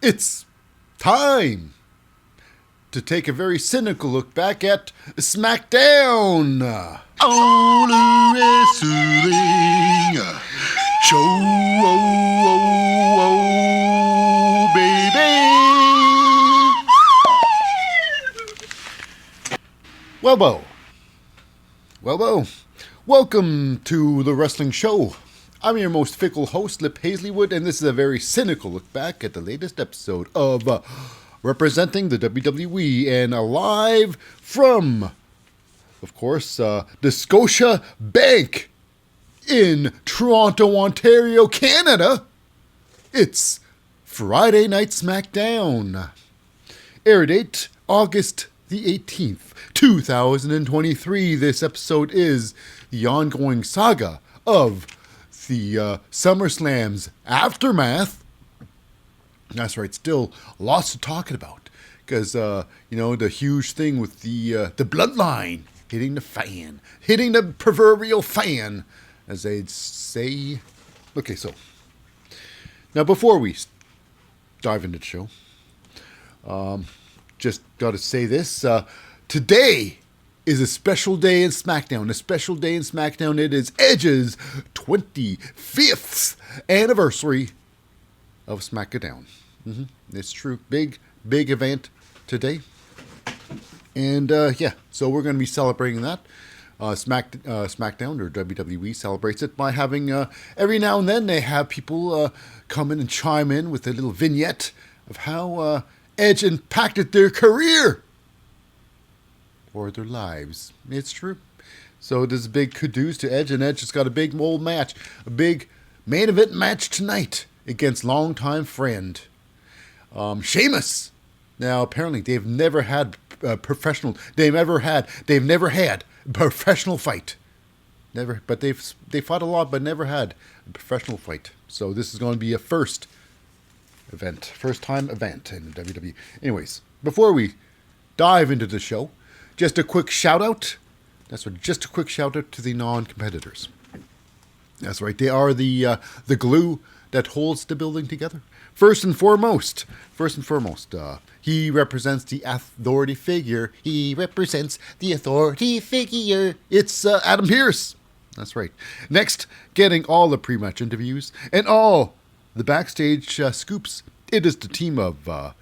It's time to take a very cynical look back at SmackDown. On a wrestling show, baby. Well, welcome to the wrestling show. I'm your most fickle host, Lip Hazlewood, and this is a very cynical look back at the latest episode of representing the WWE and live from, of course, the Scotia Bank in Toronto, Ontario, Canada. It's Friday Night SmackDown. Air date, August the 18th, 2023. This episode is the ongoing saga of the SummerSlam's aftermath. That's right, still lots to talk about. Because, the huge thing with the bloodline hitting the proverbial fan, as they'd say. Okay, so, now before we dive into the show, just got to say this. Today is a special day in SmackDown. A special day in SmackDown. It is Edge's 25th anniversary of SmackDown. It's true. Big event today. And, so we're going to be celebrating that. SmackDown, or WWE, celebrates it by having, every now and then, they have people come in and chime in with a little vignette of how Edge impacted their career or their lives. It's true. So there's a big kudos to Edge, and Edge has got a big old match, a big main event match tonight against longtime friend Sheamus. Now apparently they've never had a professional. They've never had a professional fight. Never, but they fought a lot, but never had a professional fight. So this is going to be a first time event in WWE. Anyways, before we dive into the show, just a quick shout out. Just a quick shout out to the non-competitors. That's right. They are the glue that holds the building together. First and foremost, he represents the authority figure. It's Adam Pearce. That's right. Next, getting all the pre-match interviews and all the backstage scoops, it is the team of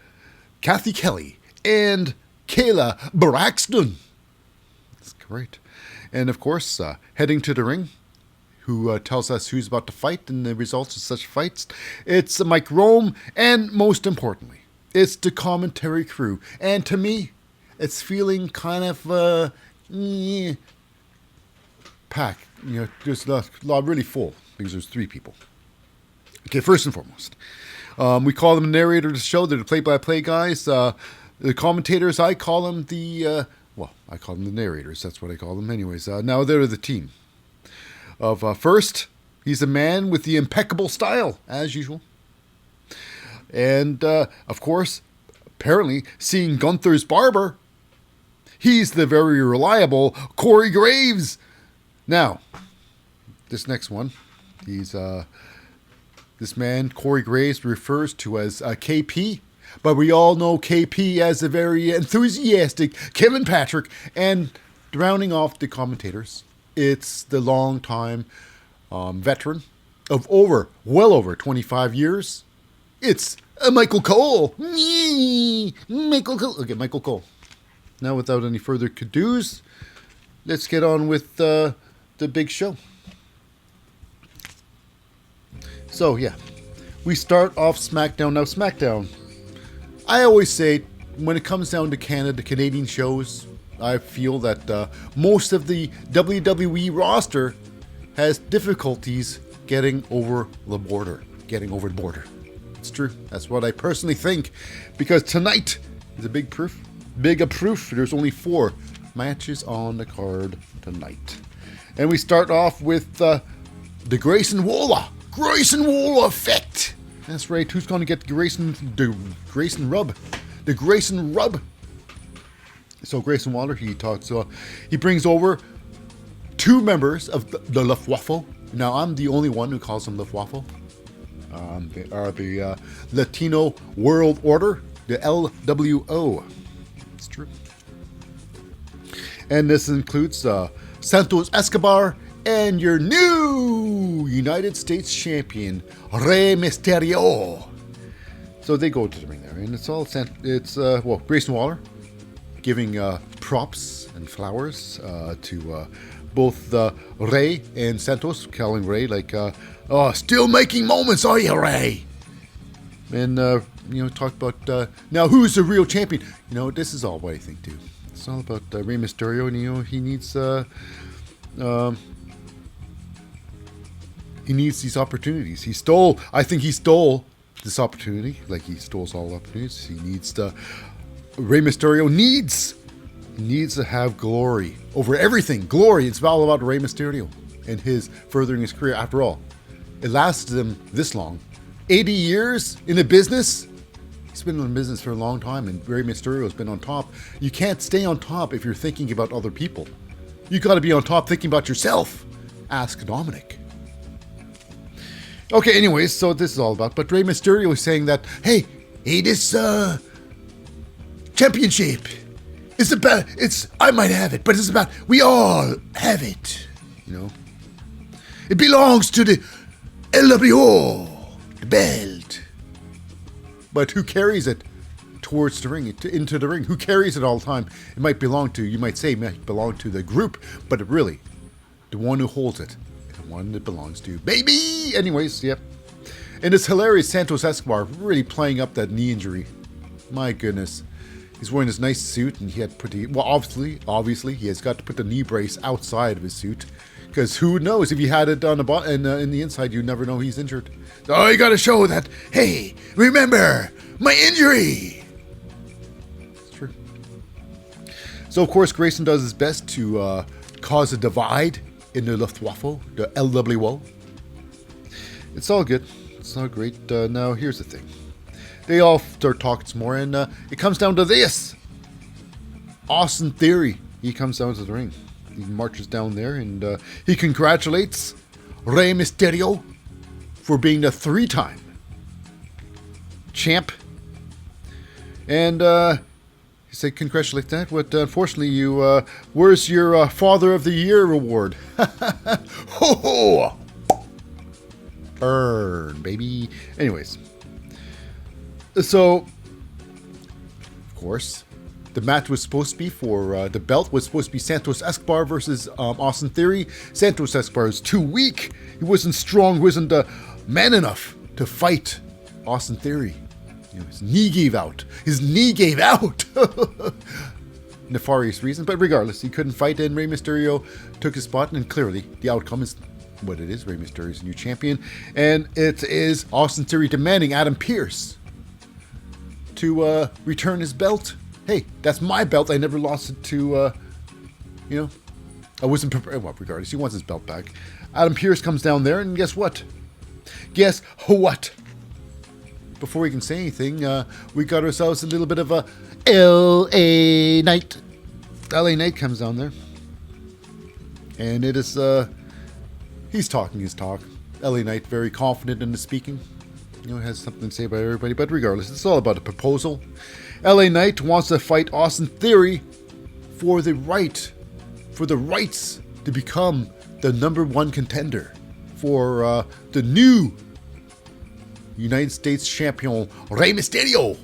Kathy Kelly and Kayla Braxton. That's great. And of course, heading to the ring, who tells us who's about to fight and the results of such fights, it's Mike Rome, and most importantly, it's the commentary crew. And to me, it's feeling kind of packed. There's a lot really full because there's 3 people. Okay, first and foremost, we call them the narrator of the show. They're the play-by-play guys. The commentators, I call them the narrators. That's what I call them. Anyways, now they're the team. First, he's a man with the impeccable style, as usual. And, of course, apparently, seeing Gunther's barber, he's the very reliable Corey Graves. Now, this next one, he's, this man, Corey Graves, refers to as KP. But we all know KP as a very enthusiastic Kevin Patrick. And rounding off the commentators, it's the long-time veteran of well over 25 years. It's Michael Cole. Michael Cole. Okay, Michael Cole. Now, without any further ado-s, let's get on with the big show. So, yeah, we start off SmackDown. Now, SmackDown, I always say, when it comes down to Canada, Canadian shows, I feel that most of the WWE roster has difficulties getting over the border. It's true. That's what I personally think. Because tonight is a big proof. There's only 4 matches on the card tonight. And we start off with the Grayson Waller Effect. That's right. Who's going to get the Grayson rub? The Grayson rub. So Grayson Waller, he brings over 2 members of the Luftwaffe. Now, I'm the only one who calls them Luftwaffe. They are the Latino World Order, the LWO. It's true. And this includes Santos Escobar and your new United States champion, Rey Mystirio. So they go to the ring there, and it's all Grayson Waller giving props and flowers to both Rey and Santos, calling Rey like, still making moments, are you, Rey? And talk about now who's the real champion. This is all what I think too. It's all about Rey Mysterio, and he needs these opportunities. I think he stole this opportunity, like he stole all opportunities. Rey Mysterio needs to have glory over everything. Glory. It's all about Rey Mysterio and his furthering his career. After all, it lasted him this long, 80 years in the business. He's been in the business for a long time, and Rey Mysterio has been on top. You can't stay on top if you're thinking about other people. You got to be on top thinking about yourself. Ask Dominic. Okay, anyways, so this is all about. But Rey Mysterio is saying that, hey, this championship is about. I might have it, but it's about. We all have it. It belongs to the LWO, the belt. But who carries it towards the ring, into the ring? Who carries it all the time? It might belong to. You might say, it might belong to the group, but really, the one who holds it. One that belongs to baby. Anyways, yep. And it's hilarious. Santos Escobar really playing up that knee injury. My goodness, he's wearing this nice suit, and he had obviously he has got to put the knee brace outside of his suit, because who knows if he had it on the bottom and in the inside, you never know he's injured. So you got to show that. Hey, remember my injury. It's true. So of course, Grayson does his best to cause a divide in the Luftwaffe, the LWO. It's all good. It's all great. Now, here's the thing. They all start talking some more, and it comes down to this. Austin Theory. He comes down to the ring. He marches down there, and he congratulates Rey Mysterio for being the 3-time champ. And he said, congratulate that, but unfortunately, where's your Father of the Year award? Ho ho! Burn, baby. Anyways. So, of course, the match was supposed to be for, the belt was supposed to be Santos Escobar versus Austin Theory. Santos Escobar is too weak. He wasn't strong, wasn't man enough to fight Austin Theory. His knee gave out. Nefarious reasons, but regardless, he couldn't fight, and Rey Mysterio took his spot, and clearly the outcome is what it is. Rey Mysterio is a new champion, and it is Austin Theory demanding Adam Pearce to return his belt. Hey, that's my belt. I never lost it to, I wasn't prepared. Well, regardless, he wants his belt back. Adam Pearce comes down there, and guess what? Before we can say anything, we got ourselves a little bit of a LA Knight. LA Knight comes down there. And it is, he's talking his talk. LA Knight, very confident in his speaking. Has something to say about everybody. But regardless, it's all about a proposal. LA Knight wants to fight Austin Theory for the rights to become the #1 contender for the new United States champion, Rey Mysterio.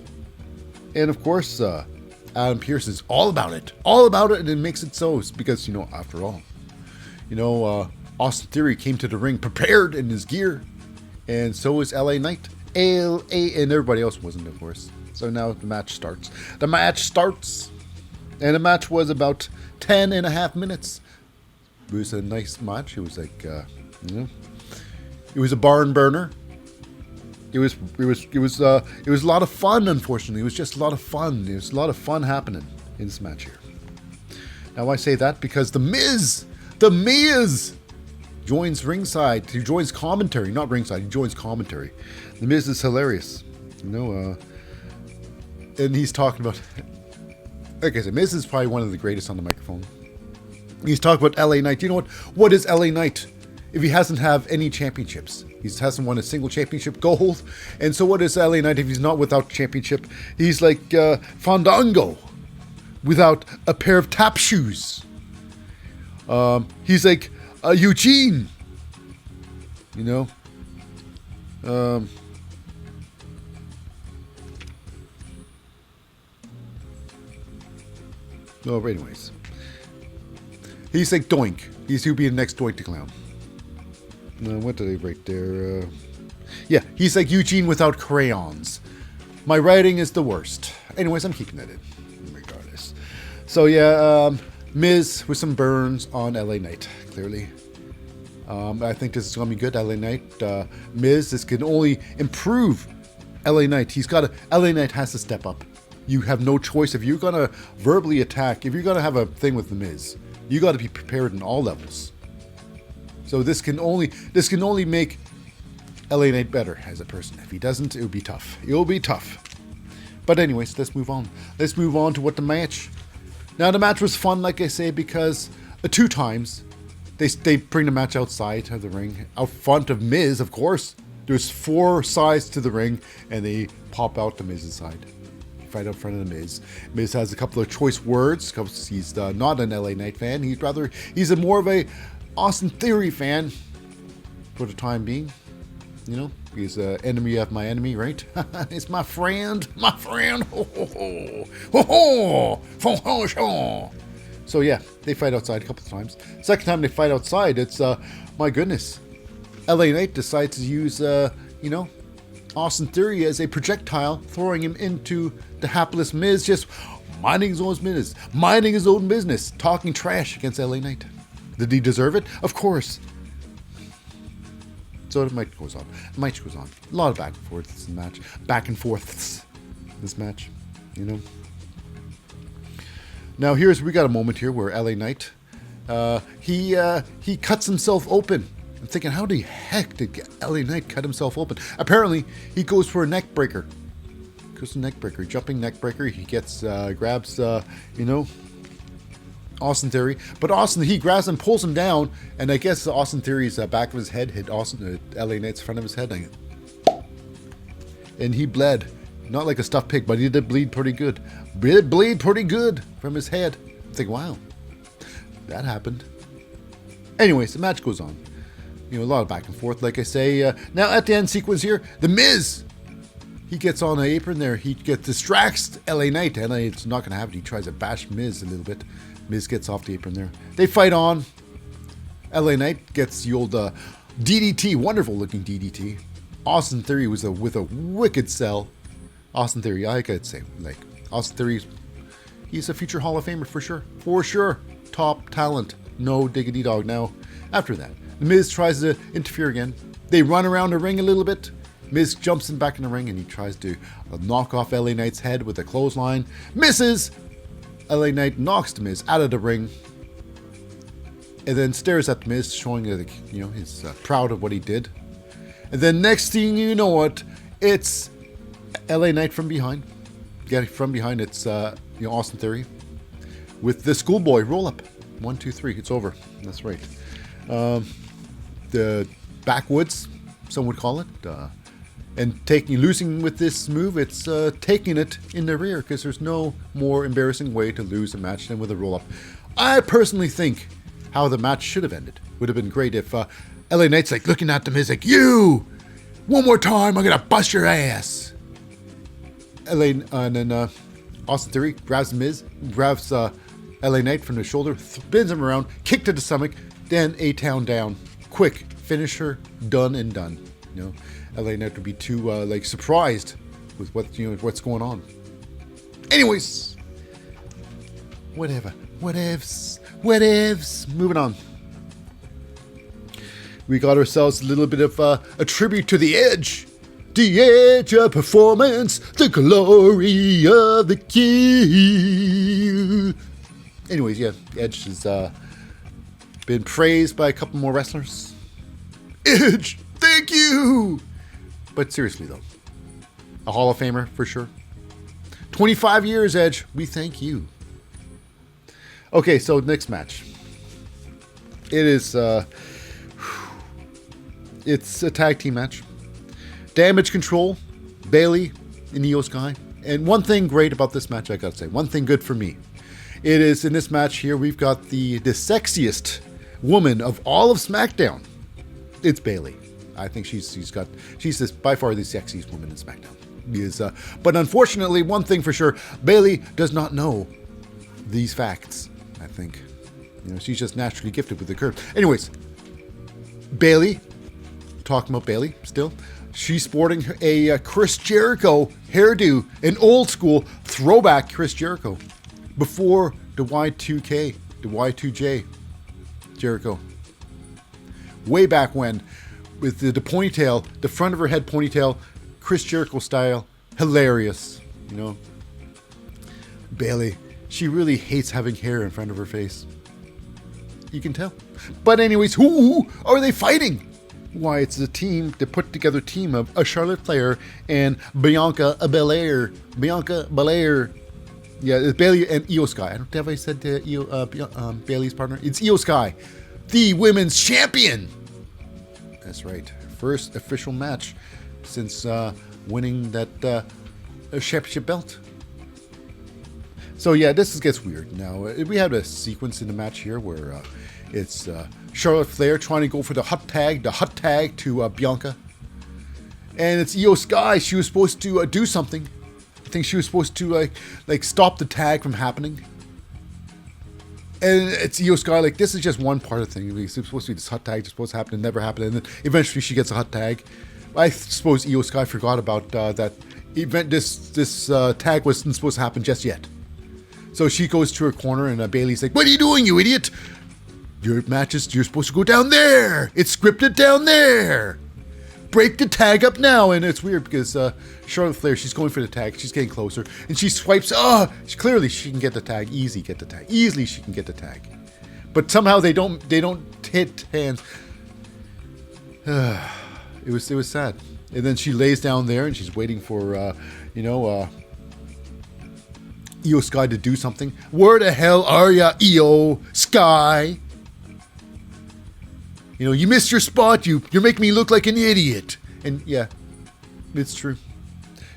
And of course, Adam Pearce is all about it, and it makes it so, because, after all, Austin Theory came to the ring prepared in his gear, and so is LA Knight, and everybody else wasn't, of course. So now the match starts. And the match was about 10.5 minutes. It was a nice match. It was like, it was a barn burner. It was a lot of fun. Unfortunately, it was just a lot of fun. There was a lot of fun happening in this match here. Now I say that because the Miz joins ringside. He joins commentary, not ringside. He joins commentary. The Miz is hilarious, and he's talking about. Like I said, Miz is probably one of the greatest on the microphone. He's talking about LA Knight. You know what? What is LA Knight if he hasn't have any championships? He hasn't won a single championship gold. And so what is LA Knight if he's not without championship? He's like Fandango without a pair of tap shoes. He's like Eugene. You know? No, but anyways. He's like Doink. He'll be the next Doink the Clown. What did I write there? Yeah, he's like Eugene without crayons. My writing is the worst. Anyways, I'm keeping that in. Regardless. So yeah, Miz with some burns on LA Knight, clearly. I think this is going to be good, LA Knight. Miz, this can only improve LA Knight. LA Knight has to step up. You have no choice. If you're going to verbally attack, if you're going to have a thing with The Miz, you got to be prepared in all levels. So this can only make LA Knight better as a person. If he doesn't, it'll be tough. It'll be tough. But anyways, let's move on. Let's move on to what the match. Now the match was fun, like I say, because 2 times they bring the match outside of the ring, out front of Miz, of course. There's 4 sides to the ring, and they pop out the Miz's side. Fight out front of the Miz. Miz has a couple of choice words because he's not an LA Knight fan. He's more of a Austin Theory fan for the time being. You know, he's an enemy of my enemy, right? It's my friend, Ho ho ho, ho ho, ho ho ho. So yeah, they fight outside a couple of times. Second time they fight outside, it's my goodness, LA Knight decides to use Austin Theory as a projectile, throwing him into the hapless Miz, just minding his own business, talking trash against LA Knight. Did he deserve it? Of course. So the match goes on. A lot of back and forths in the match. Back and forths this match, you know. Now we got a moment here where LA Knight, he cuts himself open. I'm thinking, how the heck did LA Knight cut himself open? Apparently, he goes for a neck breaker. Jumping neck breaker. He grabs, Austin Theory. But he grabs him, pulls him down, and I guess Austin Theory's back of his head hit LA Knight's front of his head. And he bled. Not like a stuffed pig, but he did bleed pretty good. Bleed pretty good from his head. I'm thinking, wow, that happened. Anyways, the match goes on. You know, a lot of back and forth, like I say. Now, at the end sequence here, The Miz, he gets on an apron there. He distracts LA Knight. LA Knight's not going to have it. He tries to bash Miz a little bit. Miz gets off the apron there. They fight on. LA Knight gets the old DDT, wonderful looking DDT. Austin Theory was with a wicked sell. Austin Theory, I could say, like, Austin Theory, he's a future Hall of Famer for sure. For sure. Top talent. No diggity dog. Now, after that, The Miz tries to interfere again. They run around the ring a little bit. Miz jumps in back in the ring and he tries to knock off LA Knight's head with a clothesline. Misses! LA Knight knocks The Miz out of the ring. And then stares at The Miz, showing that, he's proud of what he did. And then next thing you know it's LA Knight from behind. Yeah, from behind it's Austin Theory. With the schoolboy roll up. 1, 2, 3. It's over. That's right. The backwoods, some would call it, and losing with this move, it's taking it in the rear, because there's no more embarrassing way to lose a match than with a roll-up. I personally think how the match should have ended would have been great if LA Knight's like looking at them, is like, you, one more time, I'm gonna bust your ass. And then Austin Theory grabs Miz, grabs LA Knight from the shoulder, spins him around, kick to the stomach, then A-Town down. Quick finisher, done and done. LA Knight would be too surprised with what's going on. Anyways, whatever. Whatevs. Moving on. We got ourselves a little bit of a tribute to the Edge. The edge of performance, the glory of the king. Anyways, yeah, Edge has been praised by a couple more wrestlers. Edge, thank you! But seriously, though, a Hall of Famer for sure. 25 years, Edge, we thank you. Okay, so next match. It it's a tag team match. Damage Control, Bayley, and Io Sky. And one thing great about this match, I gotta say, one thing good for me. It is, in this match here, we've got the sexiest woman of all of SmackDown. It's Bayley. I think she's by far the sexiest woman in SmackDown. But unfortunately, one thing for sure, Bayley does not know these facts. I think, she's just naturally gifted with the curve. Anyways, Bayley, talking about Bayley still, she's sporting a Chris Jericho hairdo, an old school throwback Chris Jericho, before the Y2K, the Y2J Jericho. Way back when, with the ponytail, the front of her head ponytail, Chris Jericho style, hilarious, Bayley, she really hates having hair in front of her face. You can tell. But anyways, who are they fighting? Why, it's a team, the put together team of a Charlotte Flair and Bianca Belair. Bianca Belair. Yeah, it's Bayley and Io Sky. I don't know if I said Bayley's partner. It's Io Sky, the women's champion. That's right. First official match since winning that championship belt. So yeah, this gets weird. Now, we have a sequence in the match here where it's Charlotte Flair trying to go for the hot tag to Bianca. And it's Io Sky. She was supposed to do something. I think she was supposed to like stop the tag from happening. And it's Io Sky, like, this is just one part of the thing. It's supposed to be this hot tag, it's supposed to happen, it never happened, and then eventually she gets a hot tag. I suppose Io Sky forgot about that event. This tag wasn't supposed to happen just yet. So she goes to her corner, and Bayley's like, "What are you doing, you idiot? Your matches, you're supposed to go down there. It's scripted down there. Break the tag up now." And it's weird because Charlotte Flair, she's going for the tag. She's getting closer, and she swipes. Clearly she can get the tag. Easily she can get the tag. But somehow they don't hit hands. It was sad. And then she lays down there, and she's waiting for Io Sky to do something. Where the hell are ya, Io Sky? You missed your spot. You're making me look like an idiot. And yeah, it's true.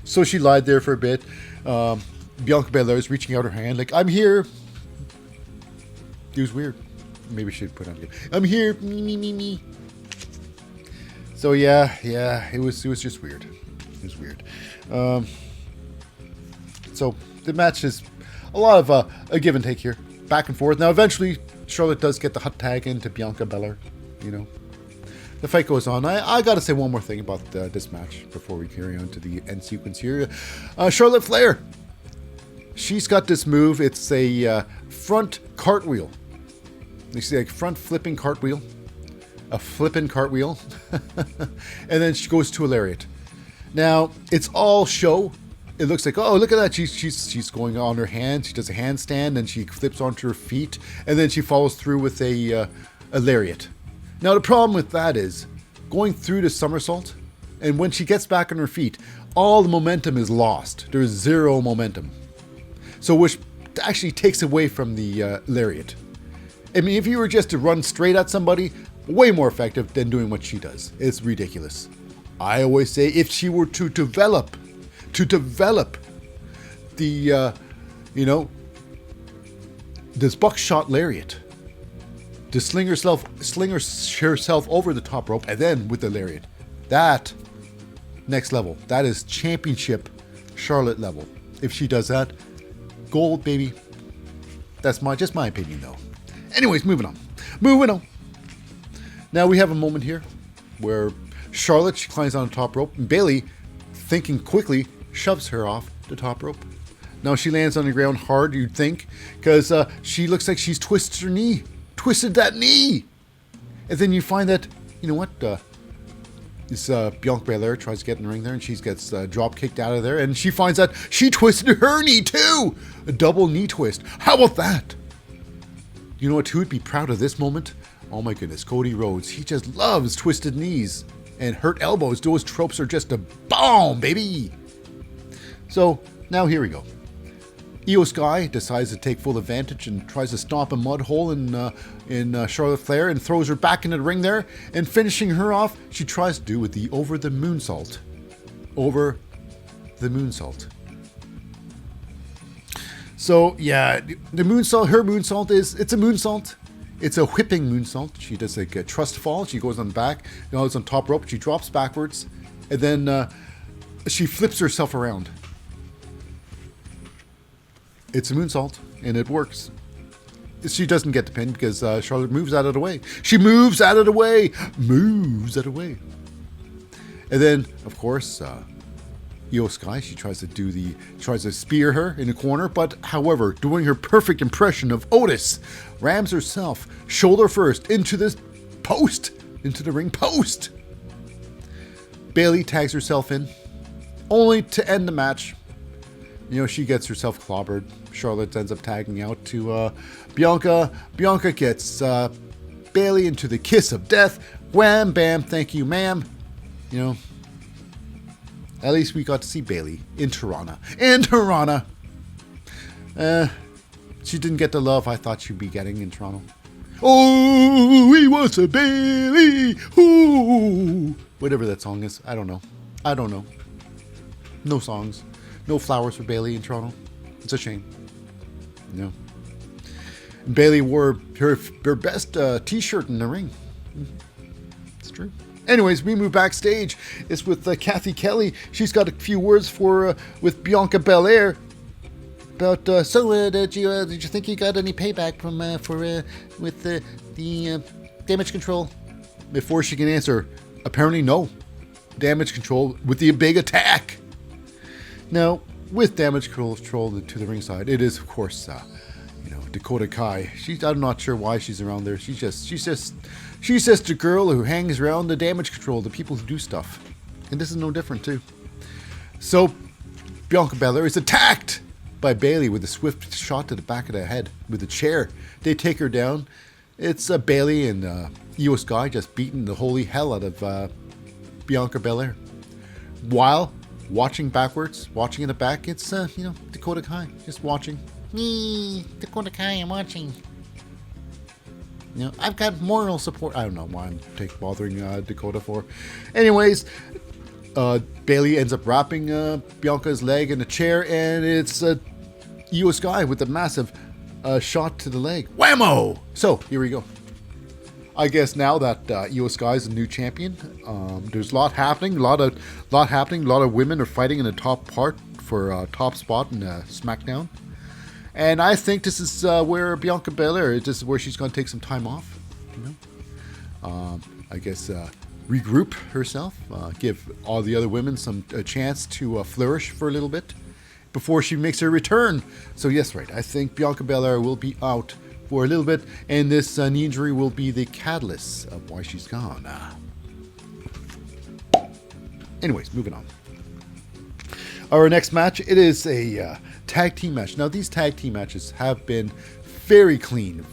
So she lied there for a bit. Bianca Belair is reaching out her hand, like, "I'm here." It was weird. Maybe I should put on again. "I'm here, me. So yeah, it was just weird. It was weird. So the match is a lot of a give and take here, back and forth. Now eventually Charlotte does get the hot tag into Bianca Belair. The fight goes on. I gotta say one more thing about this match before we carry on to the end sequence here. Charlotte Flair, she's got this move. It's a front cartwheel. You see, like, front flipping cartwheel, a flipping cartwheel, and then she goes to a lariat. Now it's all show. It looks like, oh, look at that. She's going on her hands. She does a handstand, and she flips onto her feet, and then she follows through with a lariat. Now, the problem with that is going through the somersault, and when she gets back on her feet, all the momentum is lost. There's zero momentum. So, which actually takes away from the lariat. I mean, if you were just to run straight at somebody, way more effective than doing what she does. It's ridiculous. I always say, if she were to develop the, this buckshot lariat, to sling herself over the top rope, and then with the lariat. That, next level. That is championship Charlotte level. If she does that, gold, baby. That's just my opinion, though. Anyways, moving on. Now we have a moment here where Charlotte, she climbs on the top rope, and Bayley, thinking quickly, shoves her off the top rope. Now she lands on the ground hard, you'd think, because she looks like she's twisted that knee. And then you find that, this Bianca Belair tries to get in the ring there, and she gets drop kicked out of there, and she finds that she twisted her knee too. A double knee twist. How about that? You know what? Who would be proud of this moment? Oh my goodness, Cody Rhodes. He just loves twisted knees and hurt elbows. Those tropes are just a bomb, baby. So now here we go. Io Sky decides to take full advantage and tries to stomp a mud hole in Charlotte Flair and throws her back into the ring there. And finishing her off, she tries to do with the over the moonsault. Over the moonsault. So yeah, the moonsault, her moonsault it's a moonsault. It's a whipping moonsault. She does like a trust fall. She goes on the back, goes on top rope. She drops backwards, and then she flips herself around. It's a moonsault, and it works. She doesn't get the pin because Charlotte moves out of the way. She moves out of the way. Moves out of the way. And then, of course, Io Sky, she tries to spear her in the corner, but however, doing her perfect impression of Otis, rams herself shoulder first into this post, into the ring post. Bayley tags herself in, only to end the match. You know, she gets herself clobbered. Charlotte ends up tagging out to Bianca. Bianca gets Bayley into the kiss of death. Wham, bam, thank you, ma'am. You know, at least we got to see Bayley in Toronto. In Toronto. She didn't get the love I thought she'd be getting in Toronto. Oh, he wants a Bayley. Ooh. Whatever that song is. I don't know. No songs. No flowers for Bayley in Toronto. It's a shame. No. Bayley wore her best t-shirt in the ring. It's true. Anyways, we move backstage. It's with Kathy Kelly. She's got a few words with Bianca Belair about. Did you think you got any payback with the damage control? Before she can answer, apparently no. Damage control with the big attack. Now, with damage control to the ringside, it is of course, Dakota Kai. I'm not sure why she's around there. She's just a girl who hangs around the damage control, the people who do stuff. And this is no different too. So, Bianca Belair is attacked by Bayley with a swift shot to the back of the head with a chair. They take her down. It's Bayley and Io Sky just beating the holy hell out of Bianca Belair. While watching backwards, watching in the back, it's, Dakota Kai just watching. Me, Dakota Kai, I'm watching. I've got moral support. I don't know why I'm bothering Dakota for. Anyways, Bayley ends up wrapping Bianca's leg in a chair, and it's Io Sky with a massive shot to the leg. Whammo! So, here we go. I guess now that Io Sky is a new champion, there's a lot happening. A lot of women are fighting in the top part for top spot in SmackDown. And I think this is where Bianca Belair, this is where she's going to take some time off. I guess regroup herself, give all the other women a chance to flourish for a little bit before she makes her return. So yes, right, I think Bianca Belair will be out for a little bit, and this knee injury will be the catalyst of why she's gone. Anyways, moving on. Our next match, it is a tag team match. Now, these tag team matches have been very clean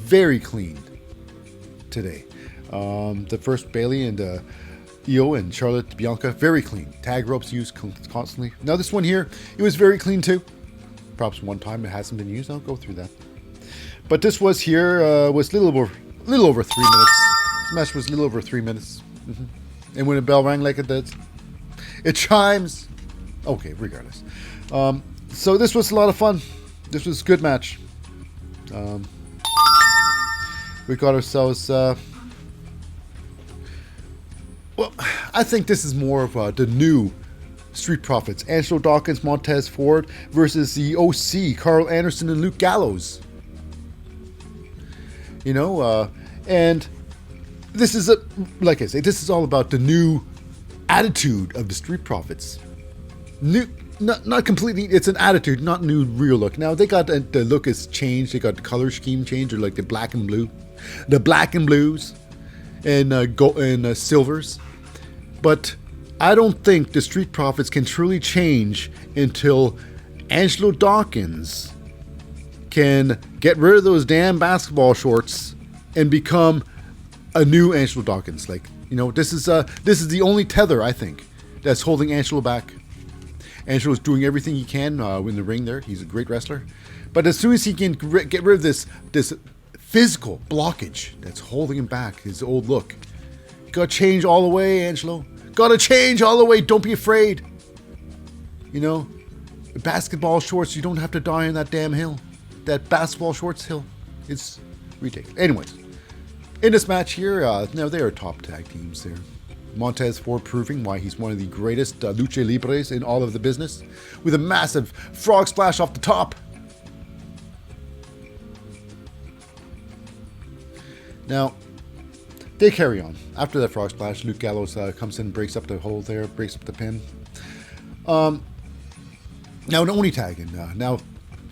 today. The first, Bayley and Io and Charlotte, Bianca, very clean. Tag ropes used constantly. Now, this one here, it was very clean too. Perhaps one time it hasn't been used. I'll go through that. But this was here, was a little over 3 minutes. This match was a little over 3 minutes. Mm-hmm. And when the bell rang like it did, it chimes. Okay, regardless. So this was a lot of fun. This was a good match. We got ourselves... well, I think this is more of the new Street Profits. Angelo Dawkins, Montez Ford versus the OC, Carl Anderson and Luke Gallows. And this is, like I say, this is all about the new attitude of the Street Profits. New, not completely, it's an attitude, not new real look. Now, they got the look has changed. They got the color scheme changed, or like the black and blue. The black and blues and gold and silvers. But I don't think the Street Profits can truly change until Angelo Dawkins can get rid of those damn basketball shorts and become a new Angelo Dawkins. This is the only tether, I think, that's holding Angelo back. Angelo's doing everything he can in the ring there. He's a great wrestler. But as soon as he can get rid of this physical blockage that's holding him back, his old look, gotta change all the way, Angelo. Gotta change all the way. Don't be afraid. You know, basketball shorts, you don't have to die on that damn hill. That basketball shorts hill. It's ridiculous. Anyways, in this match here, now they are top tag teams there. Montez Ford proving why he's one of the greatest lucha libres in all of the business, with a massive frog splash off the top. Now, they carry on. After that frog splash, Luke Gallows comes in, breaks up the hole there, breaks up the pin. Now, an Oni tag in. Now,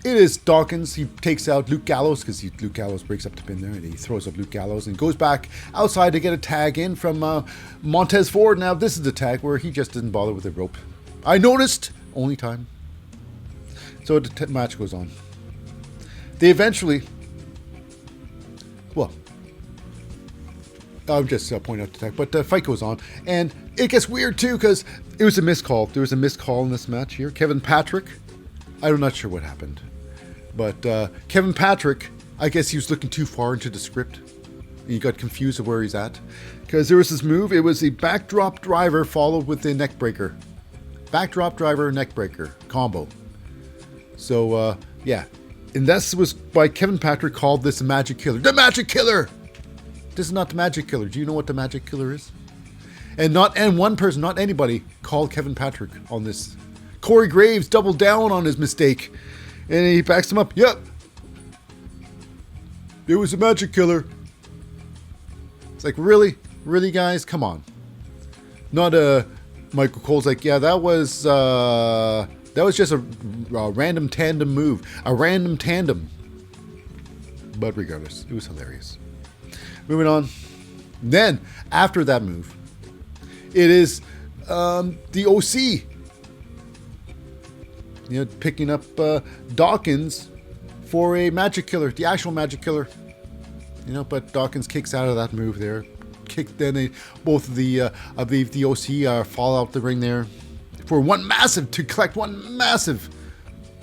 it is Dawkins. He takes out Luke Gallows because Luke Gallows breaks up the pin there, and he throws up Luke Gallows and goes back outside to get a tag in from Montez Ford. Now, this is the tag where he just didn't bother with the rope. I noticed. Only time. So the match goes on. They eventually... Well... I'm just pointing out the tag, but the fight goes on, and it gets weird too because it was a missed call. There was a missed call in this match here. Kevin Patrick, I'm not sure what happened, but Kevin Patrick, I guess he was looking too far into the script. He got confused of where he's at because there was this move. It was a backdrop driver followed with a neck breaker, backdrop driver neck breaker combo. So yeah, and this was by Kevin Patrick called this a Magic Killer. The Magic Killer. This is not the Magic Killer. Do you know what the Magic Killer is? And one person, not anybody, called Kevin Patrick on this. Corey Graves doubled down on his mistake, and he backs him up. Yep, it was a Magic Killer. It's like, really, guys, come on. Not Michael Cole's like, yeah, that was just a random tandem move, a random tandem. But regardless, it was hilarious. Moving on. Then, after that move, it is the OC. You know, picking up Dawkins for a Magic Killer, the actual Magic Killer. You know, but Dawkins kicks out of that move there. Both of the OC fall out the ring there for to collect one massive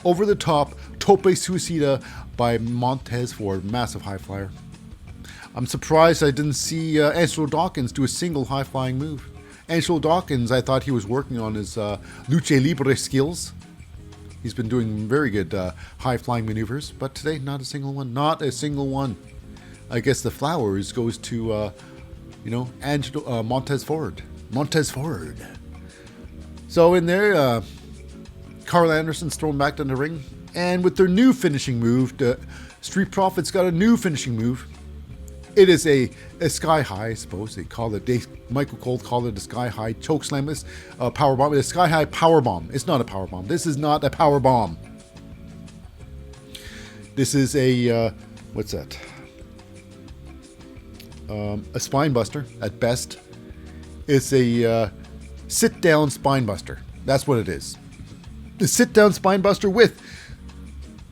over the top tope suicida by Montez Ford, massive high flyer. I'm surprised I didn't see Angelo Dawkins do a single high-flying move. Angelo Dawkins, I thought he was working on his lucha libre skills. He's been doing very good high-flying maneuvers, but today, not a single one. Not a single one. I guess the flowers goes to, Montez Ford. Montez Ford. So in there, Carl Anderson's thrown back down the ring, and with their new finishing move, the Street Profits got a new finishing move. It is a sky high, I suppose. Michael Cole called it a sky high choke slam. It's a power bomb. It's a sky high power bomb. It's not a power bomb. This is not a power bomb. This is a what's that? A spine buster at best. It's a sit down spine buster. That's what it is. The sit down spine buster with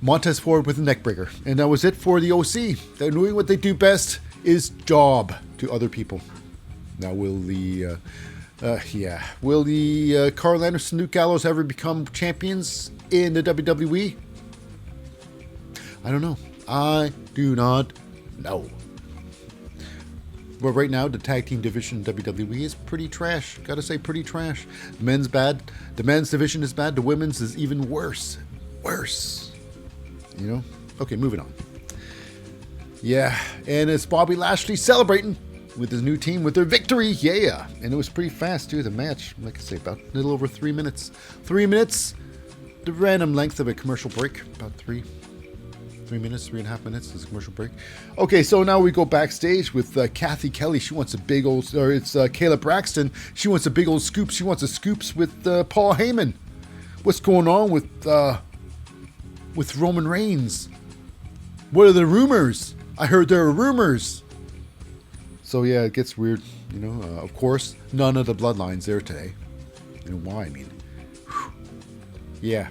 Montez Ford with a neck breaker. And that was it for the OC. They're doing what they do best, is job to other people. Now will the Carl Anderson, Luke Gallows ever become champions in the WWE? I don't know. I do not know. But right now, the tag team division in WWE is pretty trash. Gotta say, pretty trash. The men's bad. The men's division is bad. The women's is even worse. Worse. You know? Okay, moving on. Yeah, and it's Bobby Lashley celebrating with his new team with their victory. Yeah, and it was pretty fast too. The match, like I say, about a little over 3 minutes. 3 minutes. The random length of a commercial break, about 3 minutes, 3.5 minutes is a commercial break. Okay, so now we go backstage with Kathy Kelly. She wants a big old, or it's Kayla Braxton. She wants a big old scoop. She wants a scoops with Paul Heyman. What's going on with Roman Reigns? What are the rumors? I heard there are rumors. So yeah, it gets weird. You know, of course, none of the bloodlines there today. You know why? I mean, whew. Yeah,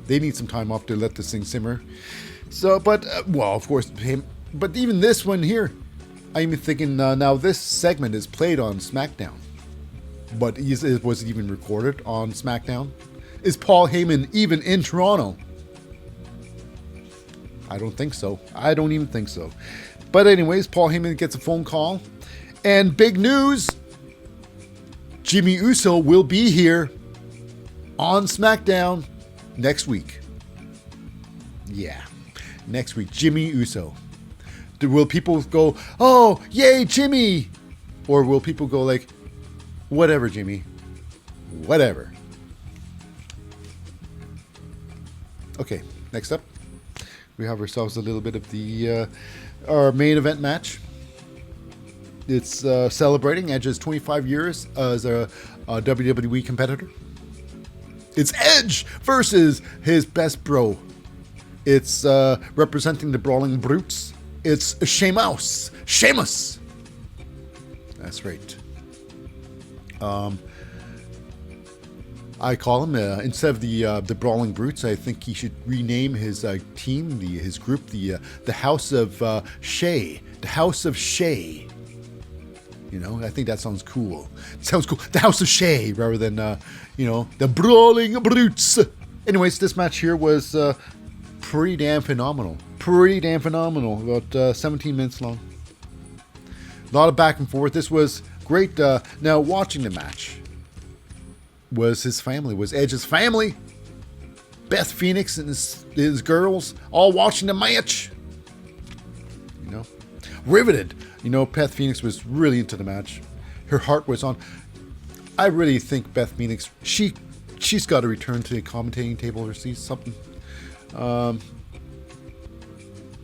they need some time off to let this thing simmer. So, but well, of course, but even this one here, I'm even thinking now this segment is played on SmackDown, but it was even recorded on SmackDown. Is Paul Heyman even in Toronto? I don't think so. I don't even think so. But anyways, Paul Heyman gets a phone call. And big news, Jimmy Uso will be here on SmackDown next week. Yeah, next week, Jimmy Uso. Will people go, oh, yay, Jimmy? Or will people go like, whatever, Jimmy, whatever. Okay, next up, we have ourselves a little bit of the our main event match. It's celebrating Edge's 25 years as a WWE competitor. It's Edge versus his best bro. It's representing the Brawling Bruits. It's Sheamus. Sheamus. That's right. I call him, instead of the Brawling Brutes, I think he should rename his team, his group, the House of Shay. The House of Shay. You know, I think that sounds cool. It sounds cool. The House of Shay, rather than, the Brawling Brutes. Anyways, this match here was pretty damn phenomenal. Pretty damn phenomenal. About 17 minutes long. A lot of back and forth. This was great. Now, watching the match was his family, was Edge's family. Beth Phoenix and his girls all watching the match. You know, riveted. You know, Beth Phoenix was really into the match. Her heart was on. I really think Beth Phoenix, she's got to return to the commentating table or see something.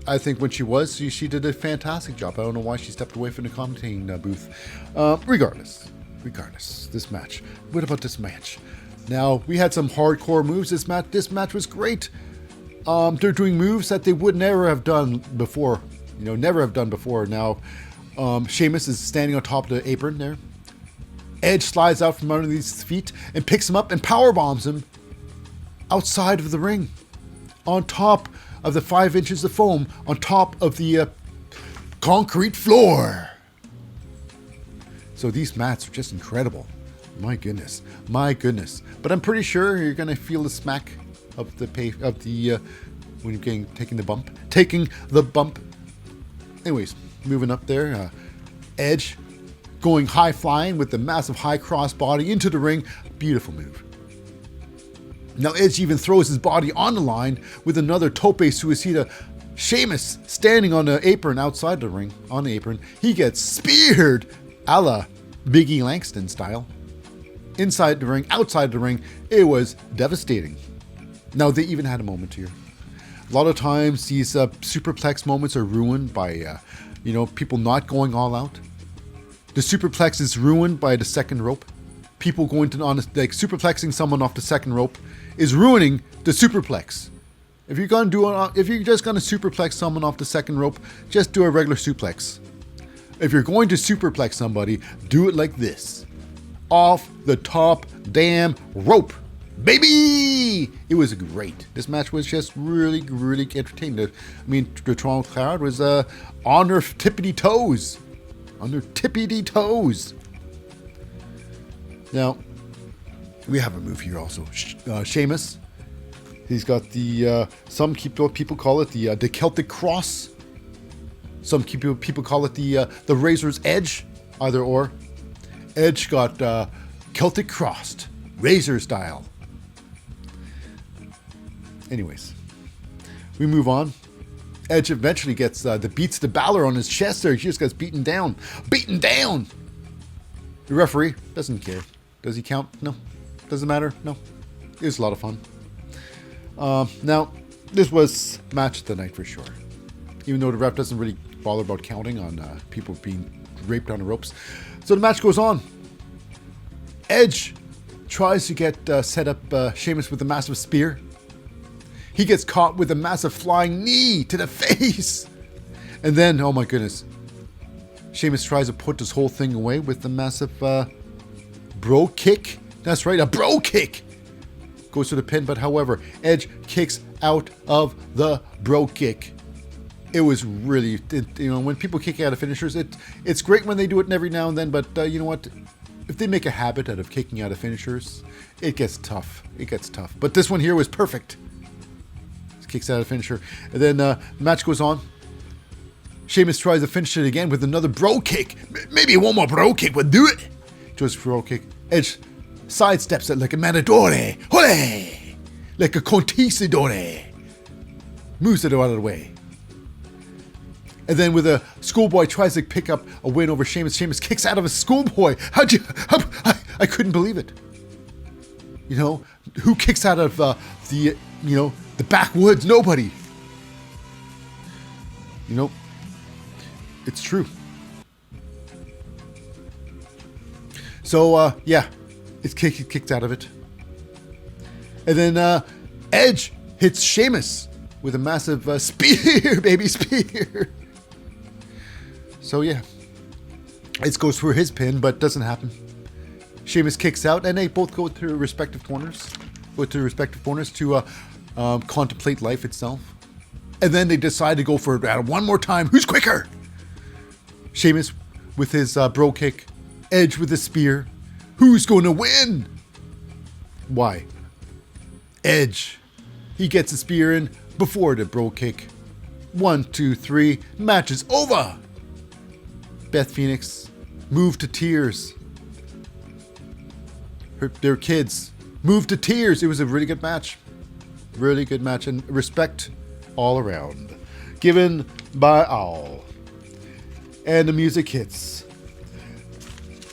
I think when she did a fantastic job. I don't know why she stepped away from the commentating booth. Regardless, this match. What about this match? Now, we had some hardcore moves. This match was great. They're doing moves that they would never have done before. You know, never have done before. Now, Sheamus is standing on top of the apron there. Edge slides out from under his feet and picks him up and power bombs him outside of the ring, on top of the 5 inches of foam, on top of the concrete floor. So these mats are just incredible. My goodness. But I'm pretty sure you're gonna feel the smack of the when you're taking the bump. Anyways, moving up there, Edge going high flying with the massive high cross body into the ring. Beautiful move. Now Edge even throws his body on the line with another tope suicida. Sheamus standing on the apron outside the ring, on the apron. He gets speared a la Biggie Langston style. Inside the ring, outside the ring, it was devastating. Now they even had a moment here. A lot of times these superplex moments are ruined by, people not going all out. The superplex is ruined by the second rope. People going to superplexing someone off the second rope is ruining the superplex. If you're just gonna superplex someone off the second rope, just do a regular suplex. If you're going to superplex somebody, do it like this, off the top damn rope, baby. It was great. This match was just really, really entertaining. I mean, the Toronto crowd was on their tippity toes. Now, we have a move here also. Sheamus. He's got the, some people call it the Celtic Cross. Some people call it the Razor's Edge. Either or. Edge got Celtic Crossed. Razor style. Anyways. We move on. Edge eventually gets beats to Balor on his chest there. He just gets beaten down. The referee doesn't care. Does he count? No. Doesn't matter? No. It was a lot of fun. Now, this was match of the night for sure. Even though the ref doesn't really bother about counting on people being raped on the ropes. So the match goes on. Edge tries to get set up Sheamus with a massive spear. He gets caught with a massive flying knee to the face. And then, oh my goodness, Sheamus tries to put this whole thing away with the massive bro kick. That's right, a bro kick. Goes to the pin, but however, Edge kicks out of the bro kick. It was really, when people kick out of finishers, it's great when they do it every now and then, but you know what? if they make a habit out of kicking out of finishers, it gets tough. It gets tough. But this one here was perfect. Kicks out of finisher. And then the match goes on. Sheamus tries to finish it again with another bro kick. Maybe one more bro kick would do it. Joe's bro kick. Edge sidesteps it like a matadore. Hole! Like a conquistador. Moves it out of the way. And then with a schoolboy tries to pick up a win over Sheamus. Sheamus kicks out of a schoolboy. I couldn't believe it. You know, who kicks out of the backwoods? Nobody. You know, it's true. So, yeah, it's kicked out of it. And then Edge hits Sheamus with a massive spear, baby spear. So, yeah, it goes for his pin, but doesn't happen. Sheamus kicks out, and they both go to respective corners. To contemplate life itself. And then they decide to go for it one more time. Who's quicker? Sheamus with his bro kick. Edge with his spear. Who's going to win? Why? Edge. He gets a spear in before the bro kick. 1, 2, 3. Match is over. Beth Phoenix moved to tears. Their kids moved to tears. It was a really good match. Really good match, and respect all around. Given by all. And the music hits.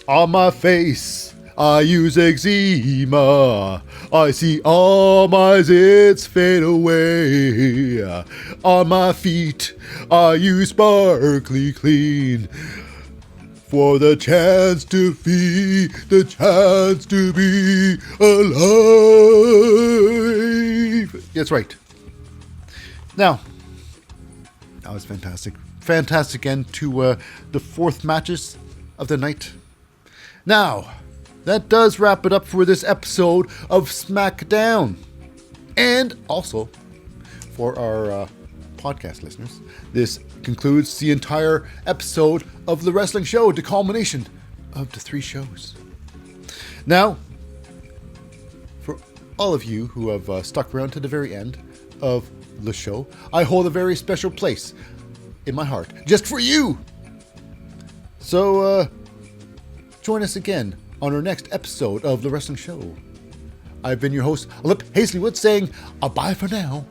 On my face, I use eczema. I see all my zits fade away. On my feet, I use sparkly clean. For the chance to feed, the chance to be alive. That's right. Now, that was fantastic. Fantastic end to the fourth matches of the night. Now, that does wrap it up for this episode of SmackDown. And also, for our podcast listeners, this concludes the entire episode of the wrestling show, the culmination of the 3 shows. Now, for all of you who have stuck around to the very end of the show, I hold a very special place in my heart, just for you. So, join us again on our next episode of the wrestling show. I've been your host, Lip Hazlewood, saying bye for now.